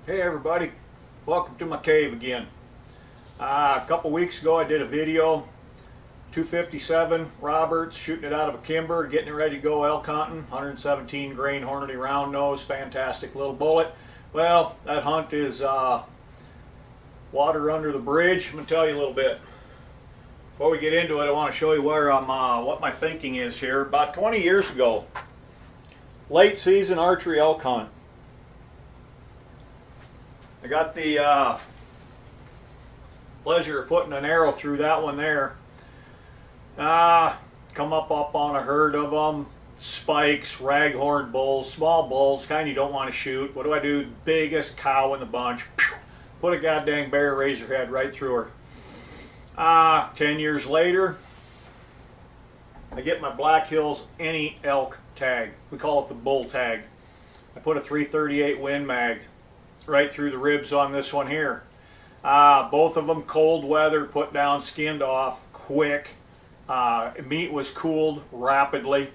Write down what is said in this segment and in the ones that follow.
Hey everybody, welcome to my cave again. A couple weeks ago I did a video, 257 Roberts, shooting it out of a kimber, getting it ready to go elk hunting, 117 grain Hornady round nose, fantastic little bullet. Well, that hunt is water under the bridge. I'm going to tell you a little bit. Before we get into it, I want to show you where what my thinking is here. About 20 years ago, late season archery elk hunt. I got the pleasure of putting an arrow through that one there. Come up on a herd of them, spikes, raghorn bulls, small bulls, kind you don't want to shoot. What do? Biggest cow in the bunch. Put a goddamn bear razor head right through her. 10 years later, I get my Black Hills Any Elk tag. We call it the bull tag. I put a 338 Win Mag right through the ribs on this one here. Both of them cold weather, put down, skinned off, quick. Meat was cooled rapidly.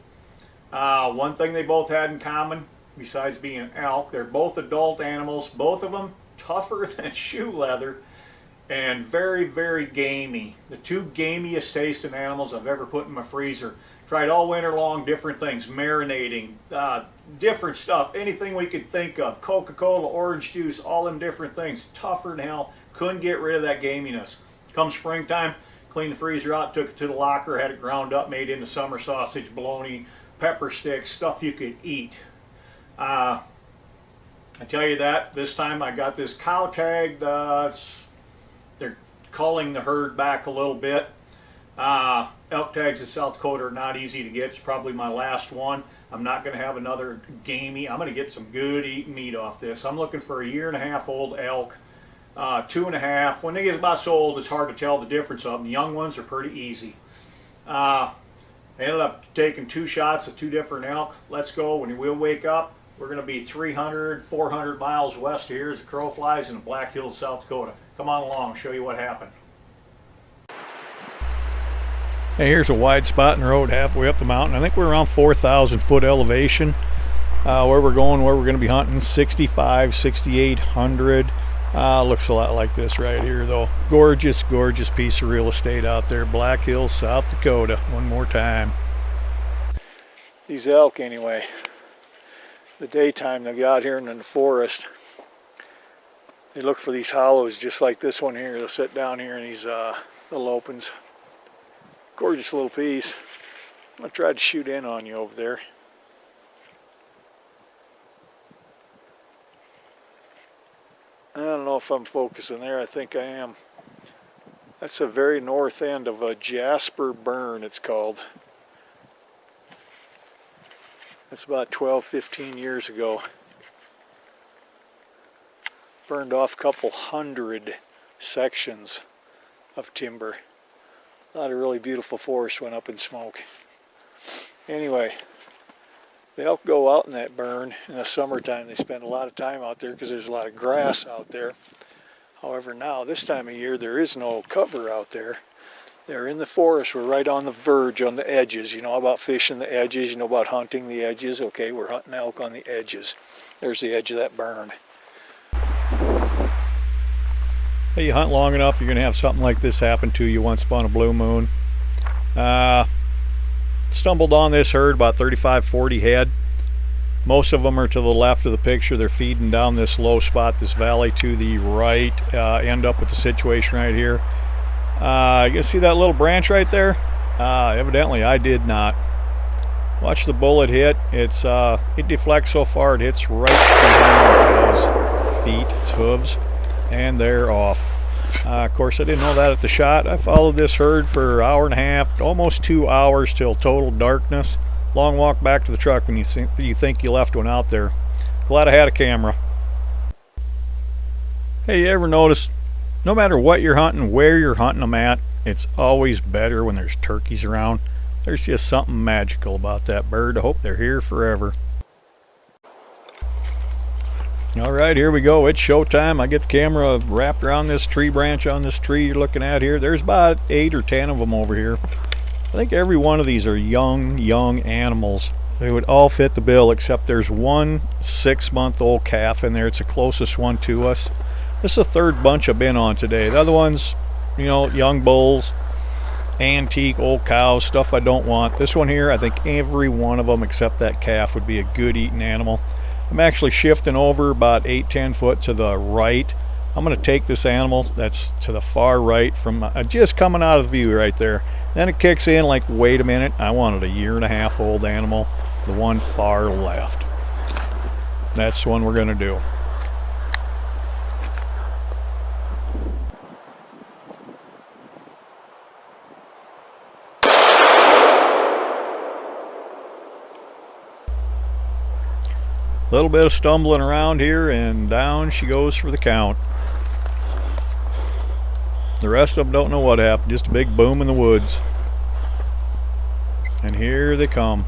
One thing they both had in common, besides being elk, they're both adult animals. Both of them tougher than shoe leather and very, very gamey. The two gamiest tasting animals I've ever put in my freezer. Tried all winter long different things, marinating, different stuff, anything we could think of, Coca-Cola, orange juice, all them different things, tougher than hell. Couldn't get rid of that gaminess. Come springtime, cleaned the freezer out, took it to the locker, had it ground up, made into summer sausage, bologna, pepper sticks, stuff you could eat. I tell you that, this time I got this cow tag. They're culling the herd back a little bit. Elk tags in South Dakota are not easy to get. It's probably my last one. I'm not going to have another gamey. I'm going to get some good eating meat off this. I'm looking for a 1.5-year old elk, 2.5. When they get about so old, it's hard to tell the difference of them. The young ones are pretty easy. I ended up taking 2 shots of 2 different elk. Let's go. When we'll wake up, we're going to be 300, 400 miles west here as the crow flies in the Black Hills, South Dakota. Come on along, show you what happened. Hey, here's a wide spot in the road halfway up the mountain. I think we're around 4,000 foot elevation. Where we're going to be hunting 65, 6,800. Looks a lot like this right here though. Gorgeous, gorgeous piece of real estate out there. Black Hills, South Dakota. One more time. These elk anyway. The daytime they go out here in the forest. They look for these hollows just like this one here. They'll sit down here in these little opens. Gorgeous little piece. I'm going to try to shoot in on you over there. I don't know if I'm focusing there. I think I am. That's the very north end of a Jasper Burn, it's called. That's about 12, 15 years ago. Burned off a couple hundred sections of timber. A lot of really beautiful forest went up in smoke. Anyway, the elk go out in that burn in the summertime. They spend a lot of time out there because there's a lot of grass out there. However, now this time of year there is no cover out there. They're in the forest. We're right on the verge, on the edges. You know about fishing the edges, you know about hunting the edges. Okay, we're hunting elk on the edges. There's the edge of that burn. Hey, you hunt long enough, you're going to have something like this happen to you once upon a blue moon. Stumbled on this herd, about 35, 40 head. Most of them are to the left of the picture. They're feeding down this low spot, this valley to the right. End up with the situation right here. You see that little branch right there? Evidently I did not. Watch the bullet hit. It deflects so far it hits right behind the cow's feet, its hooves, and they're off. Of course, I didn't know that at the shot. I followed this herd for 1.5 hours, almost 2 hours till total darkness. Long walk back to the truck when you think you left one out there. Glad I had a camera. Hey, you ever notice, no matter what you're hunting, where you're hunting them at, it's always better when there's turkeys around. There's just something magical about that bird. I hope they're here forever. Alright, here we go. It's showtime. I get the camera wrapped around this tree branch on this tree you're looking at here. There's about 8 or 10 of them over here. I think every one of these are young animals. They would all fit the bill, except there's one 6-month-old calf in there. It's the closest one to us. This is the third bunch I've been on today. The other ones, you know, young bulls, antique old cows, stuff I don't want. This one here, I think every one of them except that calf would be a good eating animal. I'm actually shifting over about 8-10 foot to the right. I'm going to take this animal that's to the far right from just coming out of the view right there. Then it kicks in like, wait a minute, I wanted a 1.5 year old animal, the one far left. That's the one we're going to do. A little bit of stumbling around here, and down she goes for the count. The rest of them don't know what happened, just a big boom in the woods. And here they come.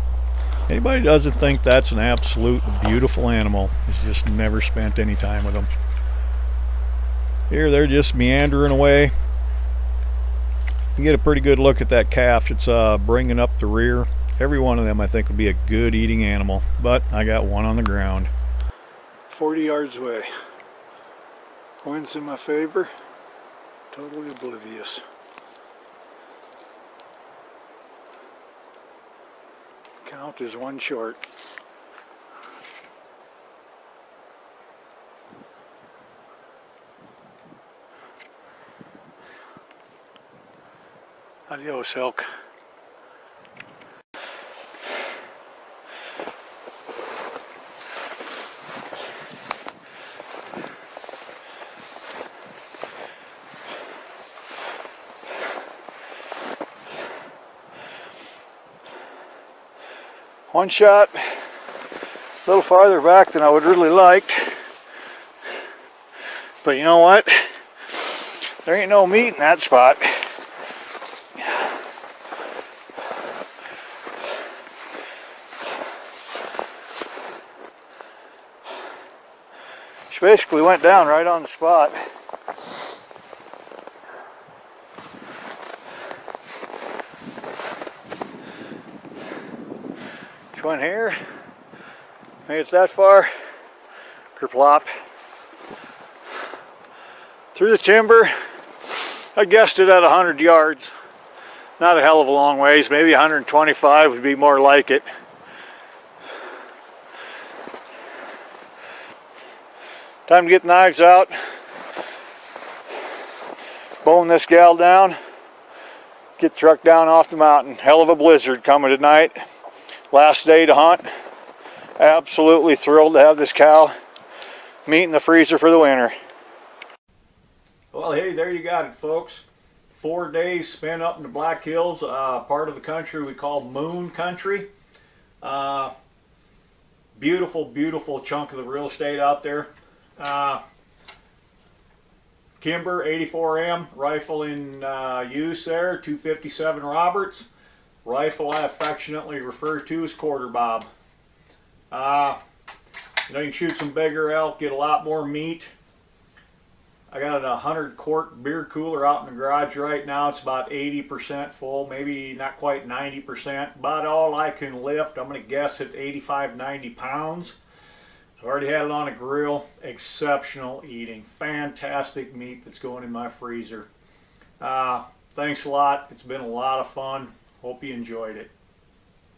Anybody doesn't think that's an absolute beautiful animal has just never spent any time with them. Here they're just meandering away. You get a pretty good look at that calf. It's bringing up the rear. Every one of them I think would be a good eating animal, but I got one on the ground. 40 yards away. Wind's in my favor. Totally oblivious. Count is one short. Adios, elk. One shot, a little farther back than I would really liked. But you know what? There ain't no meat in that spot. She basically went down right on the spot. She went here, made it that far, kerplop. Through the timber, I guessed it at 100 yards. Not a hell of a long ways, maybe 125 would be more like it. Time to get the knives out, bone this gal down, get the truck down off the mountain. Hell of a blizzard coming tonight. Last day to hunt. Absolutely thrilled to have this cow meat in the freezer for the winter. Well, hey, there you got it, folks. 4 days spent up in the Black Hills, part of the country we call Moon Country. Beautiful, beautiful chunk of the real estate out there. Kimber 84M rifle in use there, 257 Roberts. Rifle I affectionately refer to as quarter bob. You know, you can shoot some bigger elk, get a lot more meat. I got a 100 quart beer cooler out in the garage right now. It's about 80% full, maybe not quite 90%. About all I can lift. I'm going to guess at 85, 90 pounds. I've already had it on a grill. Exceptional eating. Fantastic meat that's going in my freezer. Thanks a lot. It's been a lot of fun. Hope you enjoyed it.